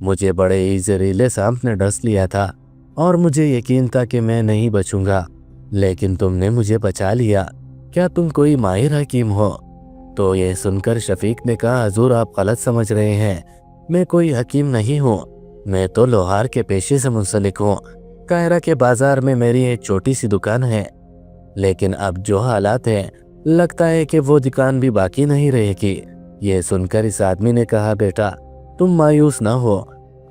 مجھے بڑے ہی زہریلے سانپ نے ڈس لیا تھا اور مجھے یقین تھا کہ میں نہیں بچوں گا، لیکن تم نے مجھے بچا لیا۔ کیا تم کوئی ماہر حکیم ہو؟ تو یہ سن کر شفیق نے کہا حضور آپ غلط سمجھ رہے ہیں، میں کوئی حکیم نہیں ہوں، میں تو لوہار کے پیشے سے منسلک ہوں۔ قاہرہ کے بازار میں میری ایک چھوٹی سی دکان ہے، لیکن اب جو حالات ہیں لگتا ہے کہ وہ دکان بھی باقی نہیں رہے گی۔ یہ سن کر اس آدمی نے کہا بیٹا تم مایوس نہ ہو،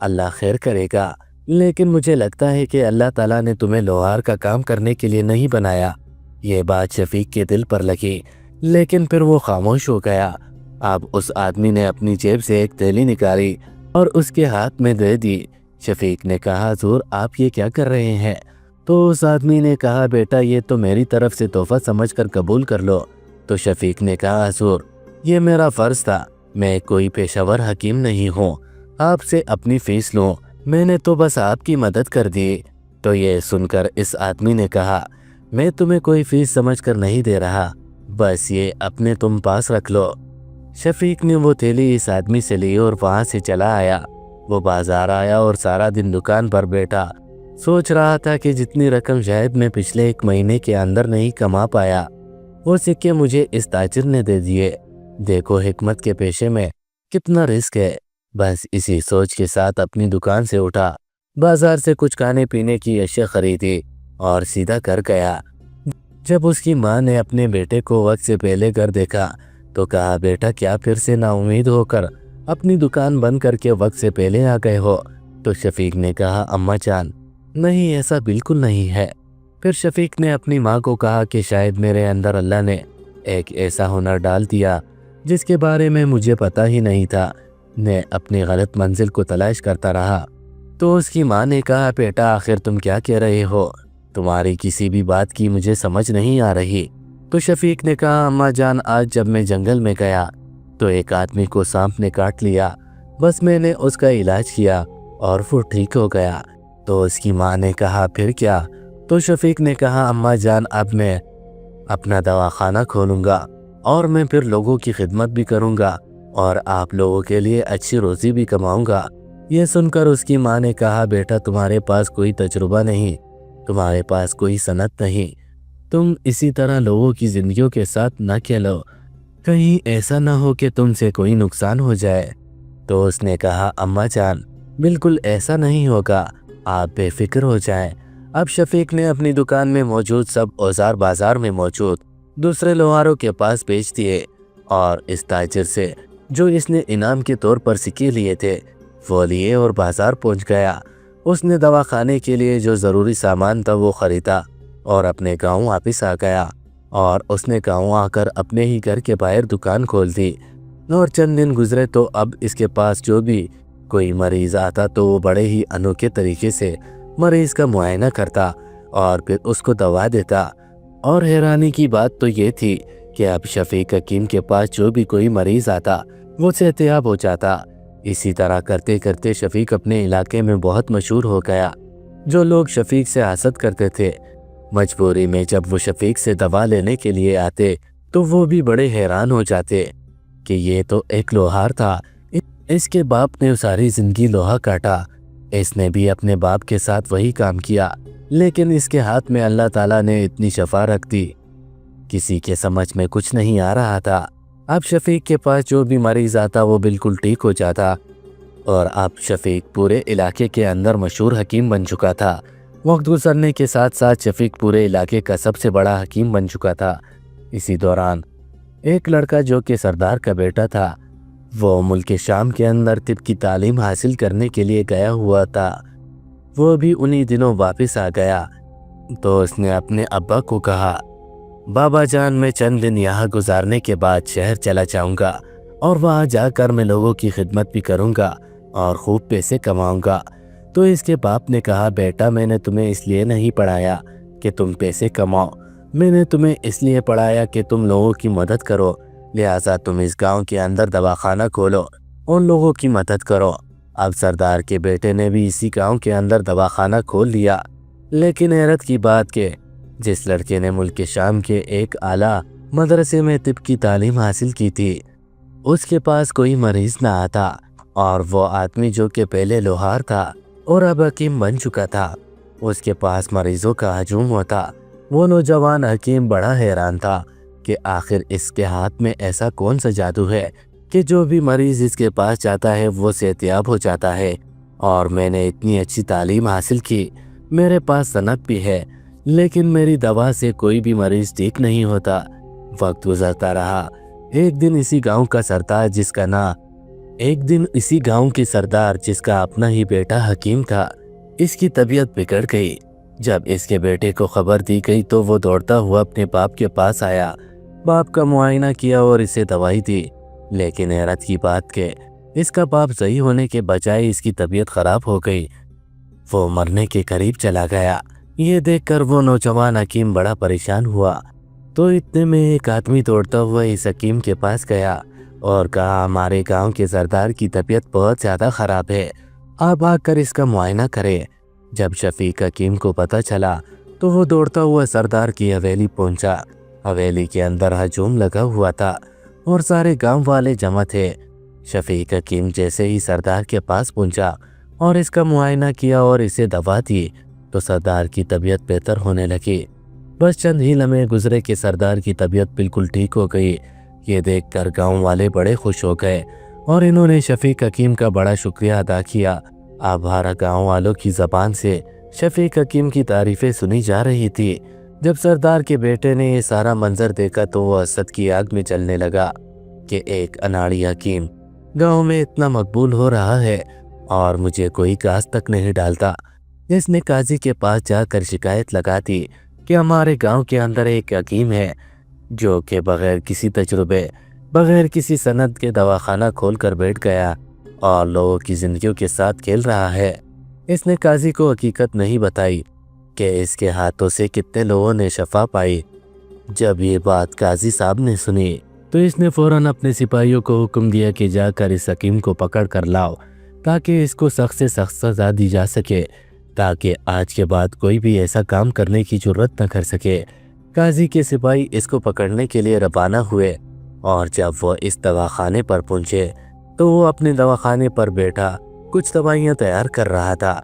اللہ خیر کرے گا، لیکن مجھے لگتا ہے کہ اللہ تعالیٰ نے تمہیں لوہار کا کام کرنے کے لیے نہیں بنایا۔ یہ بات شفیق کے دل پر لگی، لیکن پھر وہ خاموش ہو گیا۔ اب اس آدمی نے اپنی جیب سے ایک تھیلی نکالی اور اس کے ہاتھ میں دے دی۔ شفیق نے کہا حضور آپ یہ کیا کر رہے ہیں؟ تو اس آدمی نے کہا بیٹا یہ تو میری طرف سے تحفہ سمجھ کر قبول کر لو۔ تو شفیق نے کہا حضور یہ میرا فرض تھا، میں کوئی پیشہ ور حکیم نہیں ہوں، آپ سے اپنی فیس لوں، میں نے تو بس آپ کی مدد کر دی۔ تو یہ سن کر اس آدمی نے کہا میں تمہیں کوئی فیس سمجھ کر نہیں دے رہا، بس یہ اپنے تم پاس رکھ لو۔ شفیق نے وہ تھیلی اس آدمی سے لی اور وہاں سے چلا آیا۔ وہ بازار آیا اور سارا دن دکان پر بیٹھا، سوچ رہا تھا کہ جتنی رقم شاید میں پچھلے 1 مہینے کے اندر نہیں کما پایا وہ سکے مجھے اس تاجر نے دے دیے۔ دیکھو حکمت کے پیشے میں کتنا رزق ہے۔ بس اسی سوچ کے ساتھ اپنی دکان سے اٹھا، بازار سے کچھ کھانے پینے کی اشیاء خریدی اور سیدھا گھر گیا۔ جب اس کی ماں نے اپنے بیٹے کو وقت سے پہلے گھر دیکھا تو کہا بیٹا کیا پھر سے نا امید ہو کر اپنی دکان بند کر کے وقت سے پہلے آ گئے ہو؟ تو شفیق نے کہا اماں جان نہیں ایسا بالکل نہیں ہے۔ پھر شفیق نے اپنی ماں کو کہا کہ شاید میرے اندر اللہ نے ایک ایسا ہنر ڈال دیا جس کے بارے میں مجھے پتہ ہی نہیں تھا، میں اپنی غلط منزل کو تلاش کرتا رہا۔ تو اس کی ماں نے کہا بیٹا آخر تم کیا کہہ رہے ہو؟ تمہاری کسی بھی بات کی مجھے سمجھ نہیں آ رہی۔ تو شفیق نے کہا اماں جان آج جب میں جنگل میں گیا تو ایک آدمی کو سانپ نے کاٹ لیا، بس میں نے اس کا علاج کیا اور وہ ٹھیک ہو گیا۔ تو اس کی ماں نے کہا پھر کیا؟ تو شفیق نے کہا اماں جان اب میں اپنا دواخانہ کھولوں گا اور میں پھر لوگوں کی خدمت بھی کروں گا اور آپ لوگوں کے لیے اچھی روزی بھی کماؤں گا۔ یہ سن کر اس کی ماں نے کہا بیٹا تمہارے پاس کوئی تجربہ نہیں، تمہارے پاس کوئی صنعت نہیں، تم اسی طرح لوگوں کی زندگیوں کے ساتھ نہ کھیلو، کہیں ایسا نہ ہو کہ تم سے کوئی نقصان ہو جائے۔ تو اس نے کہا اماں جان بالکل ایسا نہیں ہوگا، آپ بے فکر ہو جائیں۔ اب شفیق نے اپنی دکان میں موجود سب اوزار بازار میں موجود دوسرے لوہاروں کے پاس بیچ دیے اور اس تاجر سے جو اس نے انعام کے طور پر سکے لیے تھے وہ لیے اور بازار پہنچ گیا۔ اس نے دواخانے کے لیے جو ضروری سامان تھا وہ خریدا اور اپنے گاؤں واپس آ گیا، اور اس نے گاؤں آ کر اپنے ہی گھر کے باہر دکان کھول دی۔ اور چند دن گزرے تو اب اس کے پاس جو بھی کوئی مریض آتا تو وہ بڑے ہی انوکھے طریقے سے مریض کا معائنہ کرتا اور پھر اس کو دوا دیتا۔ اور حیرانی کی بات تو یہ تھی کہ اب شفیق حکیم کے پاس جو بھی کوئی مریض آتا وہ صحتیاب ہو جاتا۔ اسی طرح کرتے کرتے شفیق اپنے علاقے میں بہت مشہور ہو گیا۔ جو لوگ شفیق سے حسد کرتے تھے مجبوری میں جب وہ شفیق سے دوا لینے کے لیے آتے تو وہ بھی بڑے حیران ہو جاتے کہ یہ تو ایک لوہار تھا، اس کے باپ نے ساری زندگی لوہا کاٹا، اس نے بھی اپنے باپ کے ساتھ وہی کام کیا، لیکن اس کے ہاتھ میں اللہ تعالیٰ نے اتنی شفا رکھ دی کسی کے سمجھ میں کچھ نہیں آ رہا تھا۔ اب شفیق کے پاس جو بھی مریض آتا وہ بالکل ٹھیک ہو جاتا اور اب شفیق پورے علاقے کے اندر مشہور حکیم بن چکا تھا۔ وقت گزرنے کے ساتھ ساتھ شفیق پورے علاقے کا سب سے بڑا حکیم بن چکا تھا۔ اسی دوران ایک لڑکا جو کہ سردار کا بیٹا تھا وہ ملک شام کے اندر طب کی تعلیم حاصل کرنے کے لیے گیا ہوا تھا، وہ بھی انہی دنوں واپس آ گیا۔ تو اس نے اپنے ابا کو کہا بابا جان میں چند دن یہاں گزارنے کے بعد شہر چلا جاؤں گا اور وہاں جا کر میں لوگوں کی خدمت بھی کروں گا اور خوب پیسے کماؤں گا۔ تو اس کے باپ نے کہا بیٹا میں نے تمہیں اس لیے نہیں پڑھایا کہ تم پیسے کماؤ، میں نے تمہیں اس لیے پڑھایا کہ تم لوگوں کی مدد کرو، لہٰذا تم اس گاؤں کے اندر دواخانہ کھولو، ان لوگوں کی مدد کرو۔ اب سردار کے بیٹے نے بھی اسی گاؤں کے اندر دواخانہ کھول لیا، لیکن حیرت کی بات کہ جس لڑکے نے ملک شام کے ایک اعلیٰ مدرسے میں طب کی تعلیم حاصل کی تھی اس کے پاس کوئی مریض نہ آتا اور وہ آدمی جو کہ پہلے لوہار تھا اور اب حکیم بن چکا تھا، اس کے پاس مریضوں کا ہجوم ہوتا۔ وہ نوجوان حکیم بڑا حیران تھا کہ آخر اس کے ہاتھ میں ایسا کون سا جادو ہے کہ جو بھی مریض اس کے پاس جاتا ہے وہ صحت یاب ہو جاتا ہے۔ اور میں نے اتنی اچھی تعلیم حاصل کی، میرے پاس صنعت بھی ہے، لیکن میری دوا سے کوئی بھی مریض ٹھیک نہیں ہوتا۔ وقت گزرتا رہا۔ ایک دن اسی گاؤں کے سردار جس کا اپنا ہی بیٹا حکیم تھا، اس کی طبیعت بگڑ گئی۔ جب اس کے بیٹے کو خبر دی گئی تو وہ دوڑتا ہوا اپنے باپ کے پاس آیا، باپ کا معائنہ کیا اور اسے دوائی دی۔ لیکن حیرت کی بات کہ اس کا باپ صحیح ہونے کے بجائے اس کی طبیعت خراب ہو گئی، وہ مرنے کے قریب چلا گیا۔ یہ دیکھ کر وہ نوجوان حکیم بڑا پریشان ہوا۔ تو اتنے میں ایک آدمی دوڑتا ہوا اس حکیم کے پاس گیا اور کہا، ہمارے گاؤں کے سردار کی طبیعت بہت زیادہ خراب ہے، آپ آ کر اس کا معائنہ کریں۔ جب شفیق حکیم کو پتہ چلا تو وہ دوڑتا ہوا سردار کی حویلی پہنچا۔ حویلی کے اندر ہجوم لگا ہوا تھا اور سارے گاؤں والے جمع تھے۔ شفیق حکیم جیسے ہی سردار کے پاس پہنچا اور اس کا معائنہ کیا اور اسے دوا دی تو سردار کی طبیعت بہتر ہونے لگی۔ بس چند ہی لمحے گزرے کہ سردار کی طبیعت بالکل ٹھیک ہو گئی۔ یہ دیکھ کر گاؤں والے بڑے خوش ہو گئے اور انہوں نے شفیق حکیم کا بڑا شکریہ ادا کیا۔ اب ہر گاؤں والوں کی زبان سے شفیق حکیم کی تعریفیں سنی جا رہی تھی۔ جب سردار کے بیٹے نے یہ سارا منظر دیکھا تو وہ حسد کی آگ میں جلنے لگا کہ ایک اناڑی حکیم گاؤں میں اتنا مقبول ہو رہا ہے اور مجھے کوئی گاز تک نہیں ڈالتا۔ اس نے قاضی کے پاس جا کر شکایت لگا دی کہ ہمارے گاؤں کے اندر ایک حکیم ہے جو کہ بغیر کسی تجربے، بغیر کسی سند کے دواخانہ کھول کر بیٹھ گیا اور لوگوں کی زندگیوں کے ساتھ کھیل رہا ہے۔ اس نے قاضی کو حقیقت نہیں بتائی کہ اس کے ہاتھوں سے کتنے لوگوں نے شفا پائی۔ جب یہ بات قاضی صاحب نے سنی تو اس نے فوراً اپنے سپاہیوں کو حکم دیا کہ جا کر اس حکیم کو پکڑ کر لاؤ تاکہ اس کو سخت سے سخت سزا دی جا سکے، تاکہ آج کے بعد کوئی بھی ایسا کام کرنے کی جرت نہ کر سکے۔ قاضی کے سپاہی اس کو پکڑنے کے لیے روانہ ہوئے اور جب وہ اس دواخانے پر پہنچے تو وہ اپنے دواخانے پر بیٹھا کچھ دوائیاں تیار کر رہا تھا۔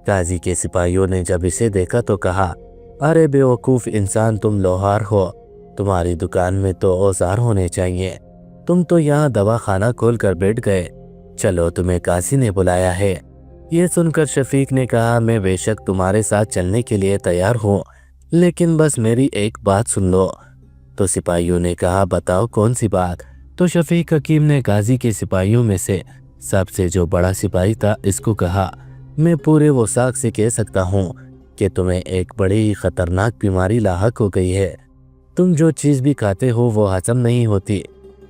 قاضی کے سپاہیوں نے جب اسے دیکھا تو کہا، ارے بے وقوف انسان، تم لوہار ہو، تمہاری دکان میں تو اوزار ہونے چاہیے، تم تو یہاں دواخانہ کھول کر بیٹھ گئے، چلو تمہیں قاضی نے بلایا ہے۔ یہ سن کر شفیق نے کہا، میں بے شک تمہارے ساتھ چلنے کے لیے تیار ہوں، لیکن بس میری ایک بات سن لو۔ تو سپاہیوں نے کہا، بتاؤ کون سی بات؟ تو شفیق حکیم نے قاضی کے سپاہیوں میں سے سب سے جو بڑا سپاہی تھا اس کو کہا، میں پورے وثاق سے کہہ سکتا ہوں کہ تمہیں ایک بڑی ہی خطرناک بیماری لاحق ہو گئی ہے۔ تم جو چیز بھی کھاتے ہو وہ ہضم نہیں ہوتی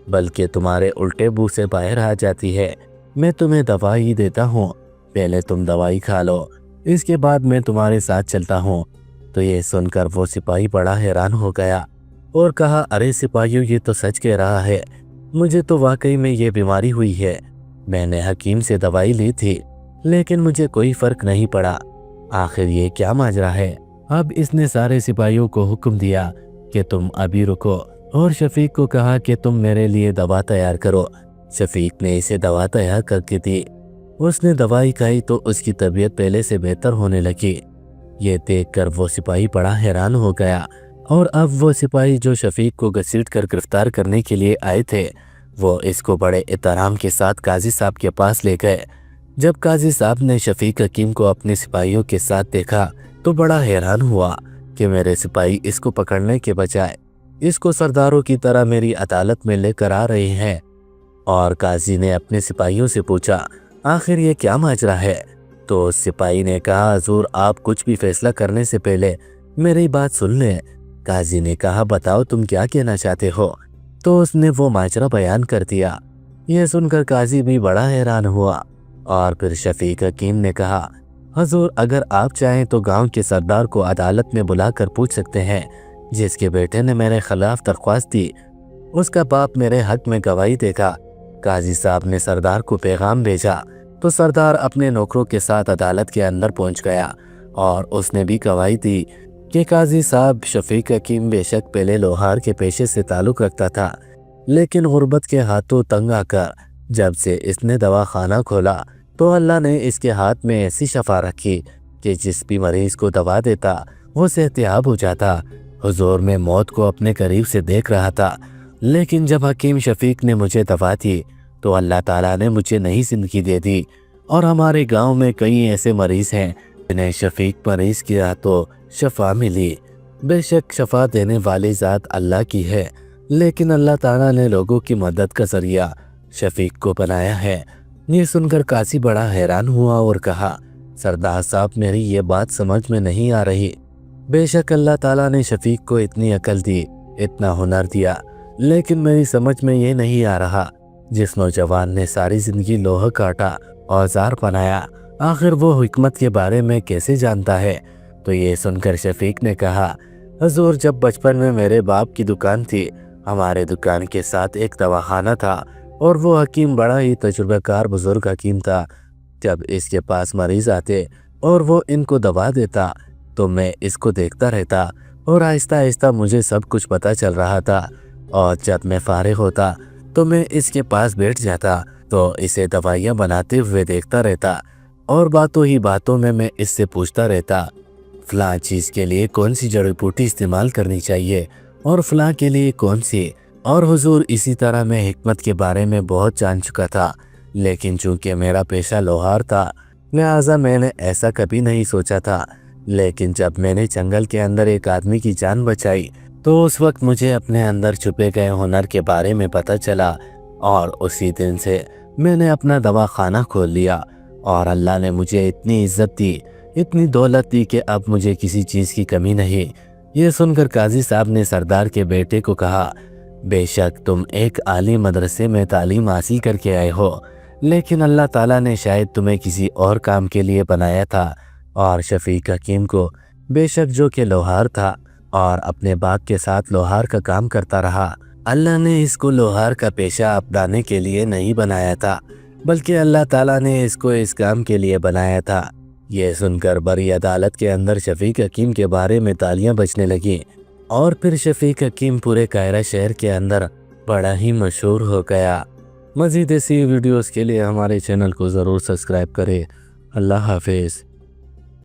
بلکہ تمہارے الٹے منہ سے باہر آ جاتی ہے۔ میں تمہیں دوائی دیتا ہوں، پہلے تم دوائی کھا لو، اس کے بعد میں تمہارے ساتھ چلتا ہوں۔ تو یہ سن کر وہ سپاہی بڑا حیران ہو گیا اور کہا، ارے سپاہیوں، یہ تو سچ کہہ رہا ہے، مجھے تو واقعی میں یہ بیماری ہوئی ہے، میں نے حکیم سے دوائی لی تھی لیکن مجھے کوئی فرق نہیں پڑا، آخر یہ کیا ماجرا ہے؟ اب اس نے سارے سپاہیوں کو حکم دیا کہ تم ابھی رکو اور شفیق کو کہا کہ تم میرے لیے دوا تیار کرو۔ شفیق نے اسے دوا تیار کر کے دی۔ اس نے دوائی کھائی تو اس کی طبیعت پہلے سے بہتر ہونے لگی۔ یہ دیکھ کر وہ سپاہی بڑا حیران ہو گیا اور اب وہ سپاہی جو شفیق کو گھسیٹ کر گرفتار کرنے کے لیے آئے تھے وہ اس کو بڑے احترام کے ساتھ قاضی صاحب کے پاس لے گئے۔ جب قاضی صاحب نے شفیق حکیم کو اپنے سپاہیوں کے ساتھ دیکھا تو بڑا حیران ہوا کہ میرے سپاہی اس کو پکڑنے کے بجائے اس کو سرداروں کی طرح میری عدالت میں لے کر آ رہے ہیں۔ اور قاضی نے اپنے سپاہیوں سے پوچھا، آخر یہ کیا ماجرا ہے؟ تو اس سپاہی نے کہا، حضور آپ کچھ بھی فیصلہ کرنے سے پہلے میری بات سن لیں۔ قاضی نے کہا، بتاؤ تم کیا کہنا چاہتے ہو؟ تو اس نے وہ ماجرا بیان کر دیا۔ یہ سن کر قاضی بھی بڑا حیران ہوا اور پھر شفیق حکیم نے کہا، حضور اگر آپ چاہیں تو گاؤں کے سردار کو عدالت میں بلا کر پوچھ سکتے ہیں، جس کے بیٹے نے میرے خلاف درخواست دی، اس کا باپ میرے حق میں گواہی دے گا۔ قاضی صاحب نے سردار کو پیغام بھیجا تو سردار اپنے نوکروں کے ساتھ عدالت کے اندر پہنچ گیا اور اس نے بھی گواہی دی کہ قاضی صاحب شفیق حکیم بے شک پہلے لوہار کے پیشے سے تعلق رکھتا تھا، لیکن غربت کے ہاتھوں تنگ آ کر جب سے اس نے دواخانہ کھولا تو اللہ نے اس کے ہاتھ میں ایسی شفا رکھی کہ جس بھی مریض کو دوا دیتا وہ صحتیاب ہو جاتا۔ حضور میں موت کو اپنے قریب سے دیکھ رہا تھا، لیکن جب حکیم شفیق نے مجھے دوا دی تو اللہ تعالیٰ نے مجھے نئی زندگی دے دی۔ اور ہمارے گاؤں میں کئی ایسے مریض ہیں جنہیں شفیق مریض کیا تو شفا ملی۔ بے شک شفا دینے والی ذات اللہ کی ہے، لیکن اللہ تعالیٰ نے لوگوں کی مدد کا ذریعہ شفیق کو بنایا ہے۔ یہ سن کر قاضی بڑا حیران ہوا اور کہا، سردار صاحب میری یہ بات سمجھ میں نہیں آ رہی۔ بے شک اللہ تعالیٰ نے شفیق کو اتنی عقل دی، اتنا ہنر دیا، لیکن میری سمجھ میں یہ نہیں آ رہا، جس نوجوان نے ساری زندگی لوہا کاٹا، اوزار بنایا، آخر وہ حکمت کے بارے میں کیسے جانتا ہے؟ تو یہ سن کر شفیق نے کہا، حضور جب بچپن میں میرے باپ کی دکان تھی، ہمارے دکان کے ساتھ ایک دواخانہ تھا اور وہ حکیم بڑا ہی تجربہ کار بزرگ حکیم تھا۔ جب اس کے پاس مریض آتے اور وہ ان کو دوا دیتا تو میں اس کو دیکھتا رہتا اور آہستہ آہستہ مجھے سب کچھ پتہ چل رہا تھا، اور جب میں فارغ ہوتا تو میں اس کے پاس بیٹھ جاتا تو اسے دوائیاں بناتے ہوئے دیکھتا رہتا، اور باتوں ہی باتوں میں اس سے پوچھتا رہتا فلاں چیز کے لیے کون سی جڑی بوٹی استعمال کرنی چاہیے اور فلاں کے لیے کون سی۔ اور حضور اسی طرح میں حکمت کے بارے میں بہت جان چکا تھا، لیکن چونکہ میرا پیشہ لوہار تھا لہٰذا میں نے ایسا کبھی نہیں سوچا تھا، لیکن جب میں نے جنگل کے اندر ایک آدمی کی جان بچائی تو اس وقت مجھے اپنے اندر چھپے گئے ہنر کے بارے میں پتہ چلا، اور اسی دن سے میں نے اپنا دواخانہ کھول لیا، اور اللہ نے مجھے اتنی عزت دی، اتنی دولت دی کہ اب مجھے کسی چیز کی کمی نہیں۔ یہ سن کر قاضی صاحب نے سردار کے بیٹے کو کہا، بے شک تم ایک عالی مدرسے میں تعلیم حاصل کر کے آئے ہو، لیکن اللہ تعالیٰ نے شاید تمہیں کسی اور کام کے لیے بنایا تھا۔ اور شفیق حکیم کو بے شک جو کہ لوہار تھا اور اپنے باپ کے ساتھ لوہار کا کام کرتا رہا، اللہ نے اس کو لوہار کا پیشہ اپنانے کے لیے نہیں بنایا تھا، بلکہ اللہ تعالیٰ نے اس کو اس کام کے لیے بنایا تھا۔ یہ سن کر بڑی عدالت کے اندر شفیق حکیم کے بارے میں تالیاں بجنے لگیں، اور پھر شفیق حکیم پورے قاہرہ شہر کے اندر بڑا ہی مشہور ہو گیا۔ مزید ایسی ویڈیوز کے لیے ہمارے چینل کو ضرور سبسکرائب کریں۔ اللہ حافظ۔